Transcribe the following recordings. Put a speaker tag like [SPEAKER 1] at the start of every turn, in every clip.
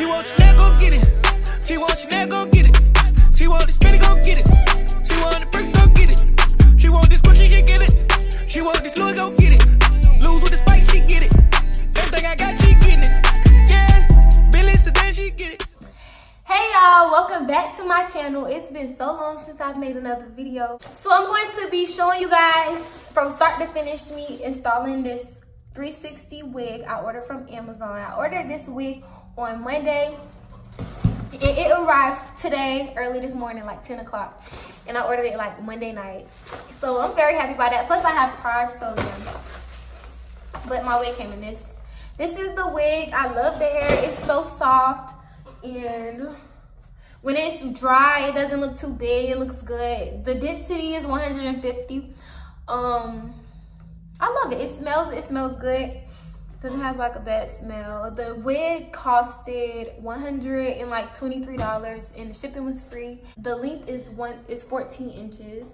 [SPEAKER 1] want Chanel, go get it. She want Chanel, go get it. She want the spinny, go get it. She want the brick, go get it. She want this Gucci, she get it. She want this Louis, go get it. Lose with the spike, she get it. Everything I got, she getting it. Yeah, Billy Sedan, she get it.
[SPEAKER 2] Hey y'all, welcome back to my channel. It's been so long since I've made another video. So I'm going to be showing you guys from start to finish me installing this 360 wig I ordered from Amazon. I ordered this wig on Monday. It arrived today, early this morning, like 10 o'clock. And I ordered it like Monday night. So I'm very happy about that. Plus I have Prime, so yeah. But my wig came in this. This is the wig. I love the hair. It's so soft. And when it's dry, it doesn't look too big. It looks good. The density is 150. I love it. It smells good. Doesn't have like a bad smell. The wig costed $123 and the shipping was free. The length is 14 inches.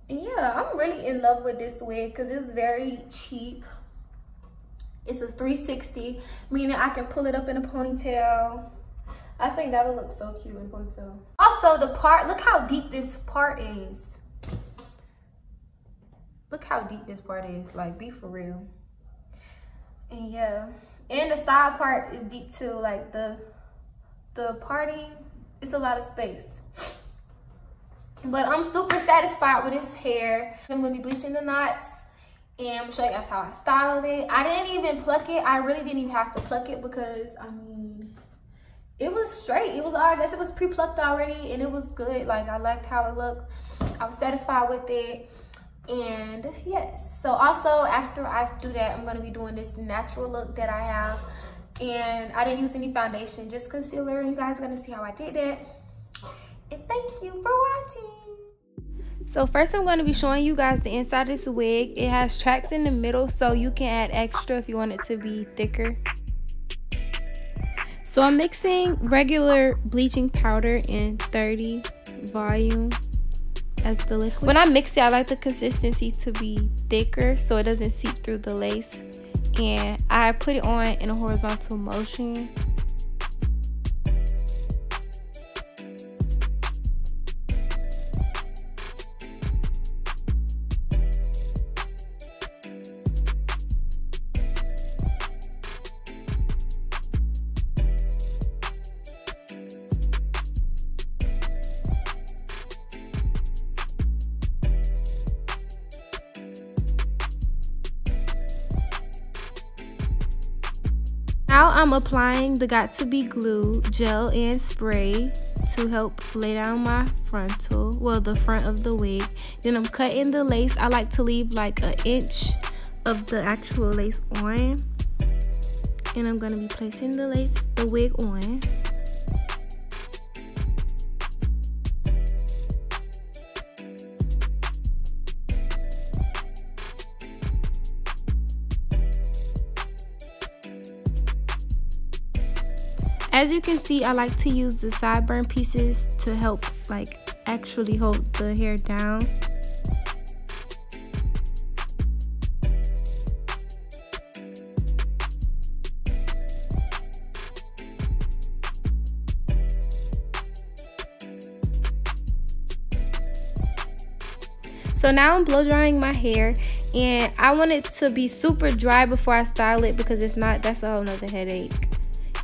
[SPEAKER 2] And yeah, I'm really in love with this wig because it's very cheap. It's a 360, meaning I can pull it up in a ponytail. I think that'll look so cute in a ponytail. Also, the part, look how deep this part is. Look how deep this part is, like, be for real. And yeah, and the side part is deep too, like the parting, it's a lot of space. But I'm super satisfied with this hair. I'm gonna be bleaching the knots. And I'm gonna show you guys how I styled it. I didn't even pluck it. I really didn't even have to pluck it because, I mean, it was straight. It was all, I guess it was pre-plucked already and it was good. Like, I liked how it looked. I was satisfied with it. And yes. So also, after I do that, I'm gonna be doing this natural look that I have. And I didn't use any foundation, just concealer. You guys are gonna see how I did that. And thank you for watching. So first I'm going to be showing you guys the inside of this wig. It has tracks in the middle so you can add extra if you want it to be thicker. So I'm mixing regular bleaching powder in 30 volume as the liquid. When I mix it, I like the consistency to be thicker so it doesn't seep through the lace. And I put it on in a horizontal motion. Now I'm applying the Got2b glue gel and spray to help lay down my frontal, well, the front of the wig. Then I'm cutting the lace. I like to leave like an inch of the actual lace on. And I'm gonna be placing the wig on. As you can see, I like to use the sideburn pieces to help like actually hold the hair down. So now I'm blow drying my hair and I want it to be super dry before I style it because if not, that's a whole nother headache.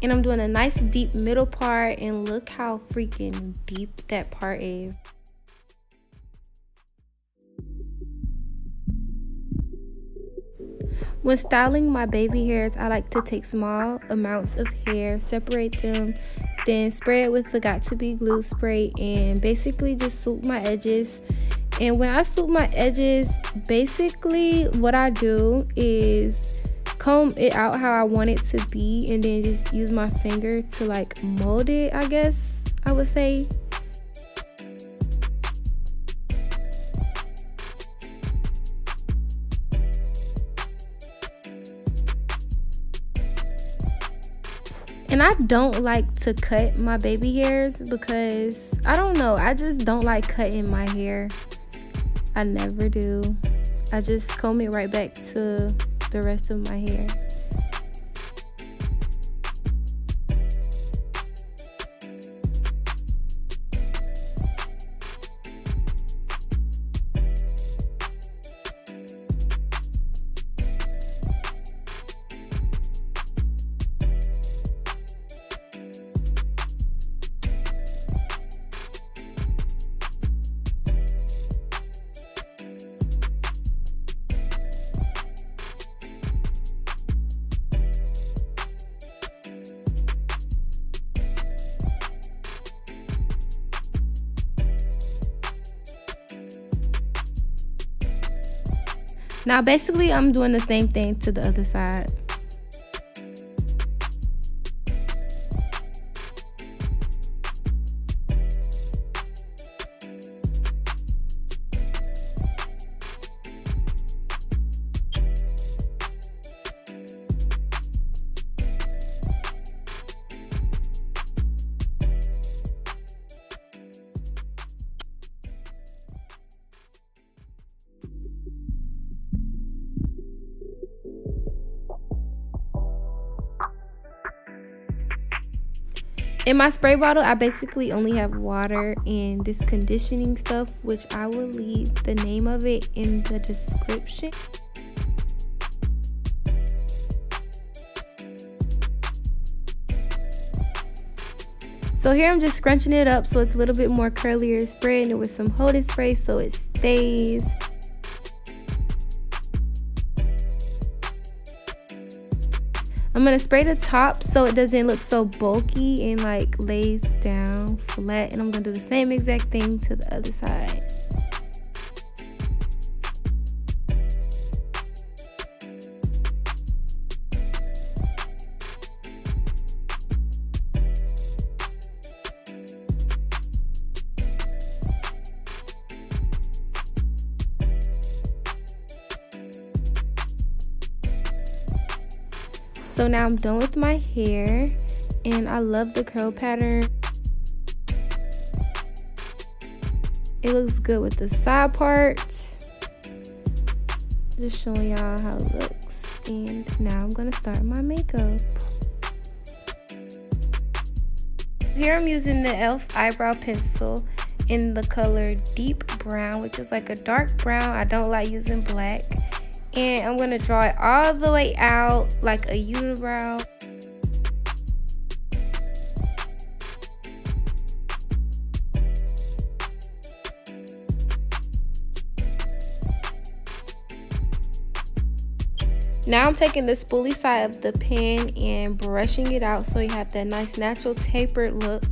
[SPEAKER 2] And I'm doing a nice deep middle part and look how freaking deep that part is. When styling my baby hairs, I like to take small amounts of hair, separate them, then spray it with the Got2b glue spray and basically just swoop my edges. And when I swoop my edges, basically what I do is comb it out how I want it to be and then just use my finger to like mold it, I guess I would say. And I don't like to cut my baby hairs because I don't know, I just don't like cutting my hair. I never do. I just comb it right back to the rest of my hair. Now basically I'm doing the same thing to the other side. In my spray bottle, I basically only have water and this conditioning stuff, which I will leave the name of it in the description. So here I'm just scrunching it up so it's a little bit more curlier, spraying it with some holding spray so it stays. I'm gonna spray the top so it doesn't look so bulky and like lays down flat, and I'm gonna do the same exact thing to the other side. So now I'm done with my hair, and I love the curl pattern. It looks good with the side parts. Just showing y'all how it looks. And now I'm gonna start my makeup. Here I'm using the e.l.f. eyebrow pencil in the color deep brown, which is like a dark brown. I don't like using black. And I'm gonna draw it all the way out like a unibrow. Now I'm taking the spoolie side of the pen and brushing it out so you have that nice natural tapered look.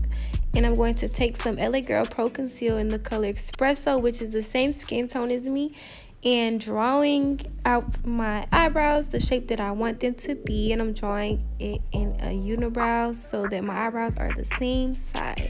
[SPEAKER 2] And I'm going to take some LA Girl Pro Conceal in the color Espresso, which is the same skin tone as me, and drawing out my eyebrows the shape that I want them to be, and I'm drawing it in a unibrow so that my eyebrows are the same size.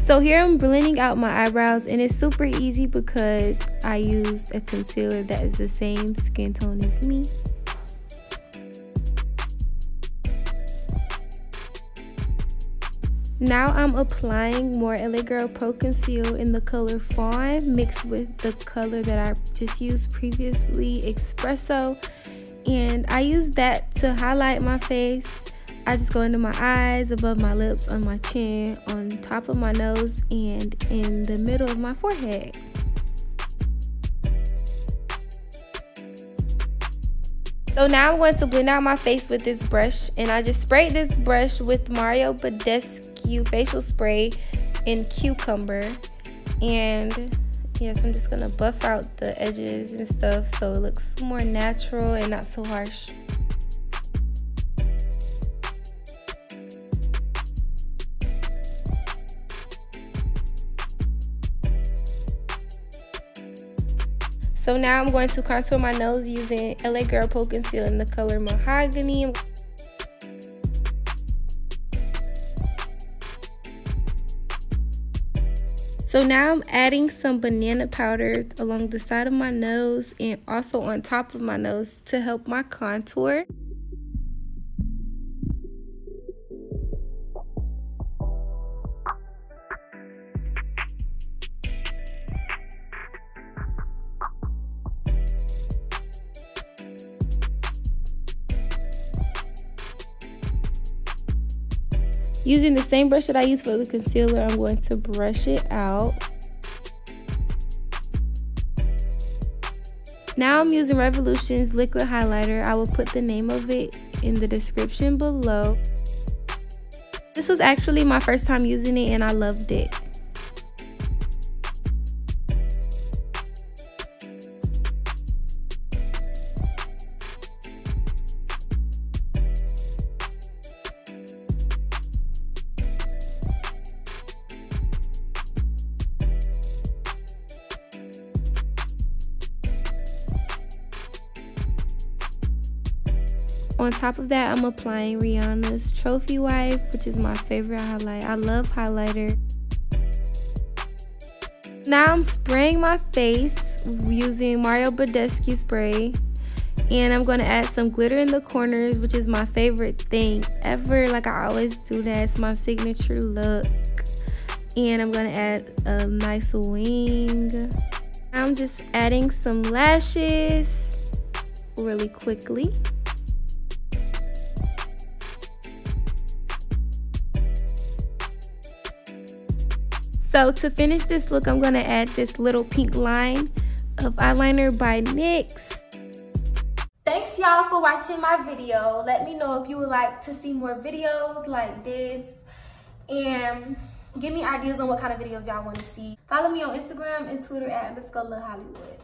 [SPEAKER 2] So here I'm blending out my eyebrows, and it's super easy because I used a concealer that is the same skin tone as me. Now I'm applying more LA Girl Pro Conceal in the color Fawn mixed with the color that I just used previously, Espresso. And I use that to highlight my face. I just go into my eyes, above my lips, on my chin, on top of my nose, and in the middle of my forehead. So now I'm going to blend out my face with this brush, and I just sprayed this brush with Mario Badescu facial spray in Cucumber. And yes, I'm just gonna buff out the edges and stuff so it looks more natural and not so harsh. So now I'm going to contour my nose using LA Girl Pro Conceal in the color Mahogany. So now I'm adding some banana powder along the side of my nose and also on top of my nose to help my contour. Using the same brush that I used for the concealer, I'm going to brush it out. Now I'm using Revolution's liquid highlighter. I will put the name of it in the description below. This was actually my first time using it and I loved it. On top of that, I'm applying Rihanna's Trophy Wife, which is my favorite highlight. I love highlighter. Now I'm spraying my face using Mario Badescu spray. And I'm going to add some glitter in the corners, which is my favorite thing ever. Like, I always do that. It's my signature look. And I'm going to add a nice wing. I'm just adding some lashes really quickly. So to finish this look, I'm going to add this little pink line of eyeliner by NYX. Thanks y'all for watching my video. Let me know if you would like to see more videos like this. And give me ideas on what kind of videos y'all want to see. Follow me on Instagram and Twitter at _LilHollywood.